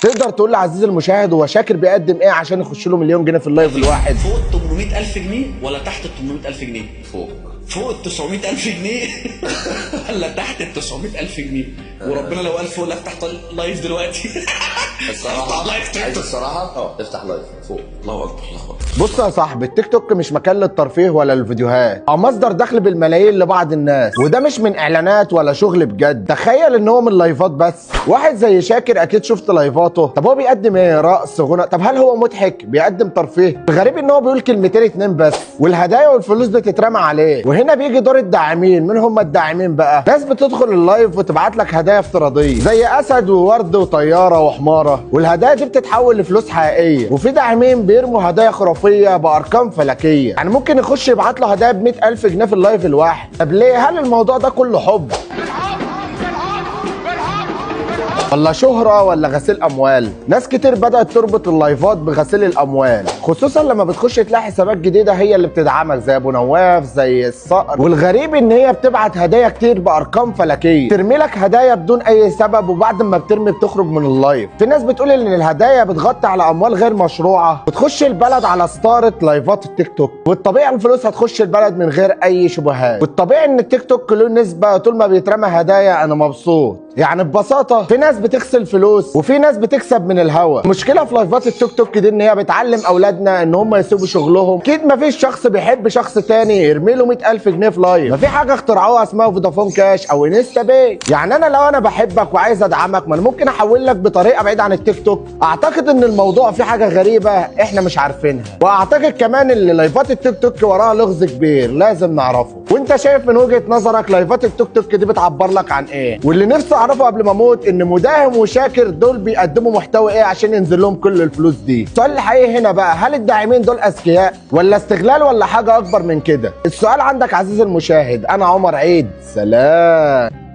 تقدر تقول لعزيزي المشاهد هو شاكر بيقدم ايه عشان يخش له مليون جنيه في اللايف الواحد؟ فوق ال 800000 جنيه ولا تحت ال 800000 جنيه؟ فوق ال 900000 جنيه ولا تحت ال 900000 جنيه؟ وربنا لو قال فوق لا افتح لايف دلوقتي. الصراحه عايز الصراحه افتح لايف فوق. الله اكبر الله اكبر. بص يا صاحبي، التيك توك مش مكان للترفيه ولا الفيديوهات، او مصدر دخل بالملايين لبعض الناس، وده مش من اعلانات ولا شغل بجد. تخيل ان هو من لايفات بس. واحد زي شاكر اكيد شفت لايفاته. طب هو بيقدم ايه؟ رقص، غنى؟ طب هل هو مضحك؟ بيقدم ترفيه؟ الغريب ان هو بيقول كلمتين اتنين بس، والهدايا والفلوس بتترمى عليه. وهنا بيجي دور الداعمين. مين هم الداعمين بقى؟ ناس بتدخل اللايف وتبعت لك هدايا افتراضيه زي اسد وورد وطياره وحماره، والهدايا دي بتتحول لفلوس حقيقيه. وفي داعمين بيرموا هدايا خرافيه بارقام فلكيه، يعني ممكن يخش يبعت له هدايا ب 100000 جنيه في اللايف الواحد. طب ليه؟ هل الموضوع ده كله حب ولا شهرة ولا غسيل أموال؟ ناس كتير بدأت تربط اللايفات بغسيل الأموال، خصوصا لما بتخش تلاقي حسابات جديدة هي اللي بتدعمك زي أبو نواف زي الصقر. والغريب إن هي بتبعت هدايا كتير بأرقام فلكية، ترمي لك هدايا بدون أي سبب، وبعد ما بترمي بتخرج من اللايف. في ناس بتقول إن الهدايا بتغطي على أموال غير مشروعة، بتخش البلد على ستارة لايفات التيك توك. والطبيعي الفلوس هتخش البلد من غير أي شبهات، والطبيعي إن التيك توك له نسبة. طول ما بيترمى هدايا أنا مبسوط. يعني ببساطة في ناس بتغسل فلوس وفي ناس بتكسب من الهوا. المشكلة في لايفات التيك توك دي ان هي بتعلم اولادنا ان هم يسيبوا شغلهم. اكيد مفيش شخص بيحب شخص تاني يرمي له 100000 جنيه في لايف. مفي حاجة اخترعوها اسمها فودافون كاش او انستا باي. يعني انا لو انا بحبك وعايز ادعمك، ما انا ممكن احول لك بطريقة بعيدة عن التيك توك. اعتقد ان الموضوع فيه حاجة غريبة احنا مش عارفينها، واعتقد كمان ان لايفات التيك توك وراها لغز كبير لازم نعرفه. وانت شايف من وجهة نظرك لايفات التيك توك دي بتعبر لك عن ايه؟ واللي نفسي اعرفه قبل ما اموت ان مداهم وشاكر دول بيقدموا محتوى ايه عشان ينزل لهم كل الفلوس دي؟ السؤال الحقيقي هنا بقى، هل الداعمين دول اذكياء ولا استغلال ولا حاجة اكبر من كده؟ السؤال عندك عزيزي المشاهد. انا عمر عيد، سلام.